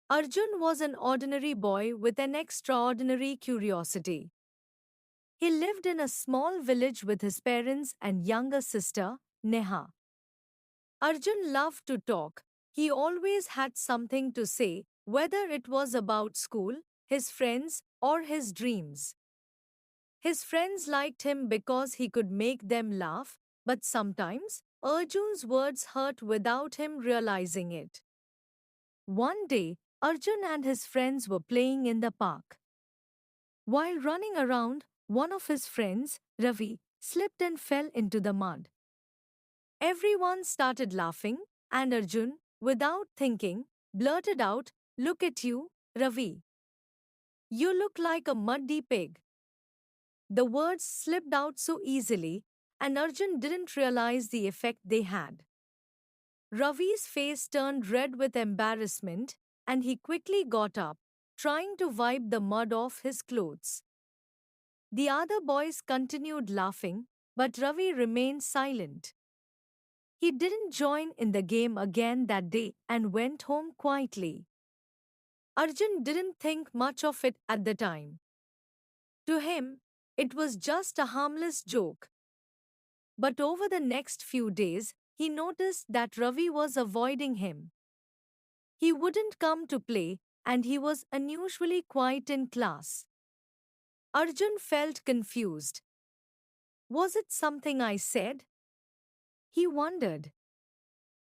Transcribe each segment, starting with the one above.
Arjun was an ordinary boy with an extraordinary curiosity. He lived in a small village with his parents and younger sister, Neha. Arjun loved to talk. He always had something to say, whether it was about school, his friends, or his dreams. His friends liked him because he could make them laugh, but sometimes Arjun's words hurt without him realizing it. One day, Arjun and his friends were playing in the park. While running around, one of his friends, Ravi, slipped and fell into the mud. Everyone started laughing, and Arjun, without thinking, blurted out, "Look at you, Ravi. You look like a muddy pig." The words slipped out so easily, and Arjun didn't realize the effect they had. Ravi's face turned red with embarrassment, and he quickly got up, trying to wipe the mud off his clothes. The other boys continued laughing, but Ravi remained silent. He didn't join in the game again that day and went home quietly. Arjun didn't think much of it at the time. To him, it was just a harmless joke. But over the next few days, he noticed that Ravi was avoiding him. He wouldn't come to play, and he was unusually quiet in class. Arjun felt confused. Was it something I said? He wondered.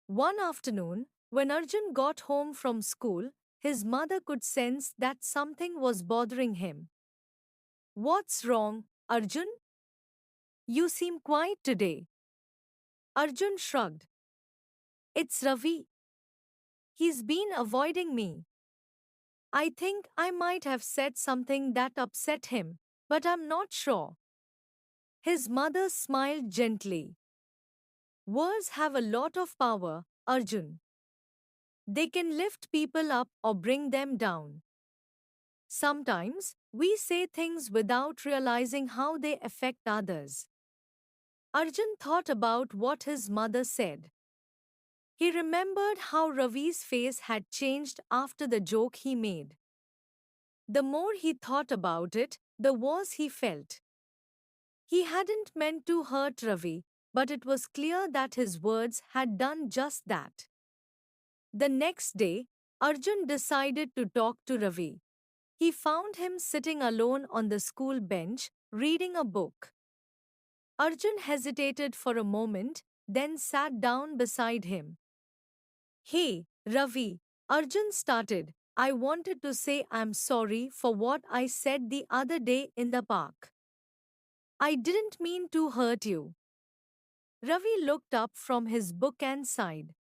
One afternoon, when Arjun got home from school, his mother could sense that something was bothering him. "What's wrong, Arjun? You seem quiet today." Arjun shrugged. "It's Ravi. He's been avoiding me. I think I might have said something that upset him, but I'm not sure." His mother smiled gently. "Words have a lot of power, Arjun. They can lift people up or bring them down. Sometimes we say things without realizing how they affect others." Arjun thought about what his mother said. He remembered how Ravi's face had changed after the joke he made. The more he thought about it, the worse he felt. He hadn't meant to hurt Ravi, but it was clear that his words had done just that. The next day, Arjun decided to talk to Ravi. He found him sitting alone on the school bench, reading a book. Arjun hesitated for a moment, then sat down beside him. "Hey, Ravi," Arjun started. "I wanted to say I'm sorry for what I said the other day in the park. I didn't mean to hurt you." Ravi looked up from his book and sighed.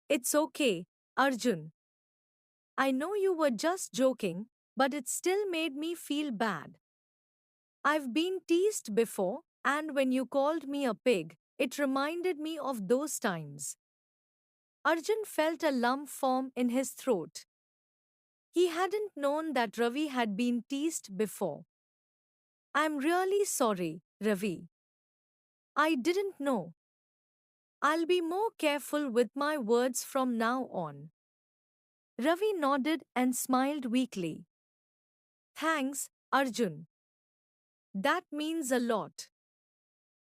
"It's okay, Arjun. I know you were just joking, but it still made me feel bad. I've been teased before, and when you called me a pig, it reminded me of those times." Arjun felt a lump form in his throat. He hadn't known that Ravi had been teased before. "I'm really sorry, Ravi. I didn't know. I'll be more careful with my words from now on." Ravi nodded and smiled weakly. "Thanks, Arjun. That means a lot."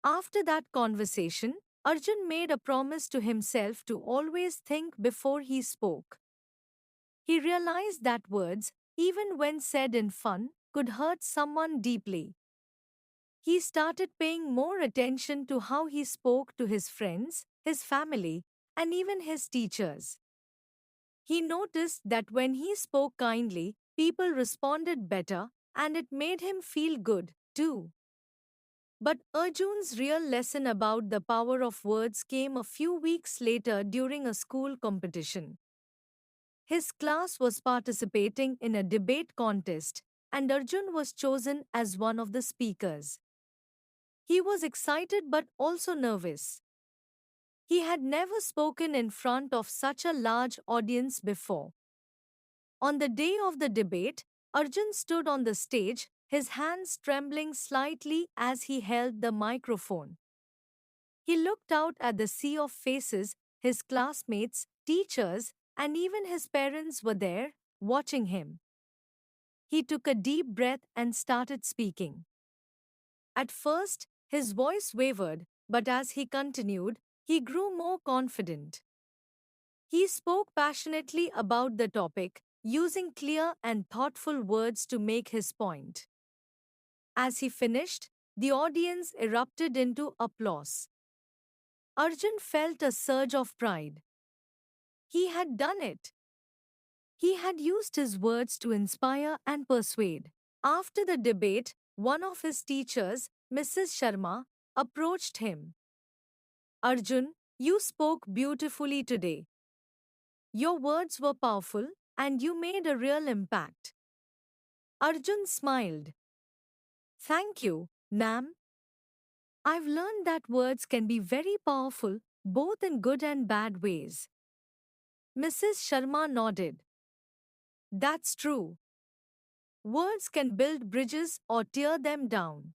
After that conversation, Arjun made a promise to himself to always think before he spoke. He realized that words, even when said in fun, could hurt someone deeply. He started paying more attention to how he spoke to his friends, his family, and even his teachers. He noticed that when he spoke kindly, people responded better, and it made him feel good, too. But Arjun's real lesson about the power of words came a few weeks later during a school competition. His class was participating in a debate contest, and Arjun was chosen as one of the speakers. He was excited but also nervous. He had never spoken in front of such a large audience before. On the day of the debate, Arjun stood on the stage, his hands trembling slightly as he held the microphone. He looked out at the sea of faces, his classmates, teachers, and even his parents were there, watching him. He took a deep breath and started speaking. At first, his voice wavered, but as he continued, he grew more confident. He spoke passionately about the topic, using clear and thoughtful words to make his point. As he finished, the audience erupted into applause. Arjun felt a surge of pride. He had done it. He had used his words to inspire and persuade. After the debate, one of his teachers, Mrs. Sharma, approached him. Arjun, you spoke beautifully today. Your words were powerful, and you made a real impact. Arjun smiled. Thank you, ma'am. I've learned that words can be very powerful, both in good and bad ways. Mrs. Sharma nodded. That's true. Words can build bridges or tear them down.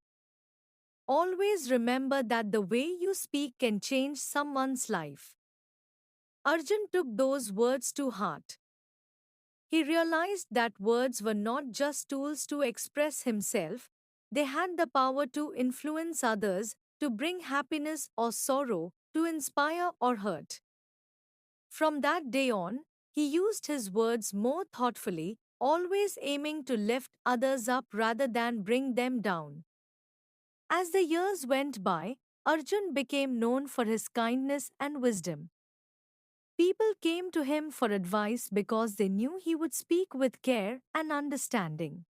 Always remember that the way you speak can change someone's life. Arjun took those words to heart. He realized that words were not just tools to express himself, they had the power to influence others, to bring happiness or sorrow, to inspire or hurt. From that day on, he used his words more thoughtfully, always aiming to lift others up rather than bring them down. As the years went by, Arjun became known for his kindness and wisdom. People came to him for advice because they knew he would speak with care and understanding.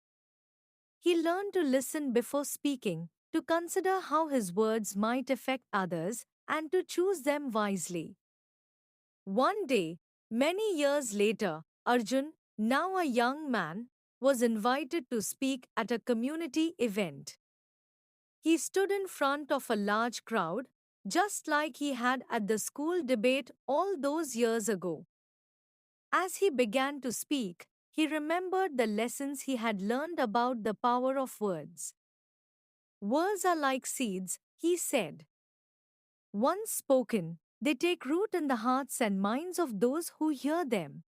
He learned to listen before speaking, to consider how his words might affect others, and to choose them wisely. One day, many years later, Arjun, now a young man, was invited to speak at a community event. He stood in front of a large crowd, just like he had at the school debate all those years ago. As he began to speak, he remembered the lessons he had learned about the power of words. Words are like seeds, he said. Once spoken, they take root in the hearts and minds of those who hear them.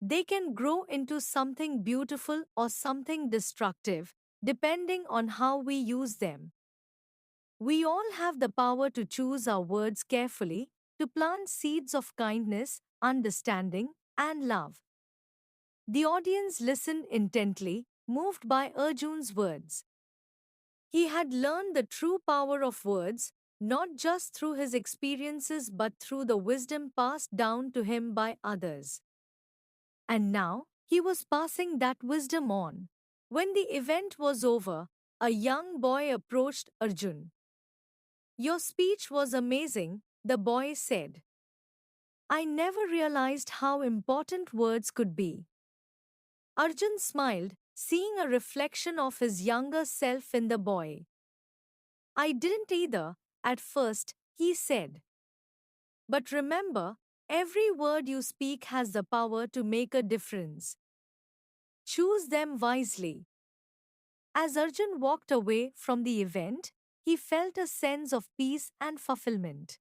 They can grow into something beautiful or something destructive, depending on how we use them. We all have the power to choose our words carefully, to plant seeds of kindness, understanding, and love. The audience listened intently, moved by Arjun's words. He had learned the true power of words, not just through his experiences but through the wisdom passed down to him by others. And now, he was passing that wisdom on. When the event was over, a young boy approached Arjun. Your speech was amazing, the boy said. I never realized how important words could be. Arjun smiled, seeing a reflection of his younger self in the boy. I didn't either, at first, he said. But remember, every word you speak has the power to make a difference. Choose them wisely. As Arjun walked away from the event, he felt a sense of peace and fulfillment.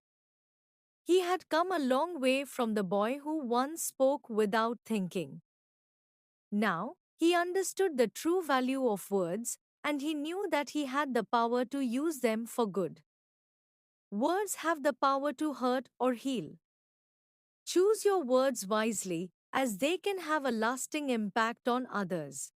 He had come a long way from the boy who once spoke without thinking. Now, he understood the true value of words, and he knew that he had the power to use them for good. Words have the power to hurt or heal. Choose your words wisely, as they can have a lasting impact on others.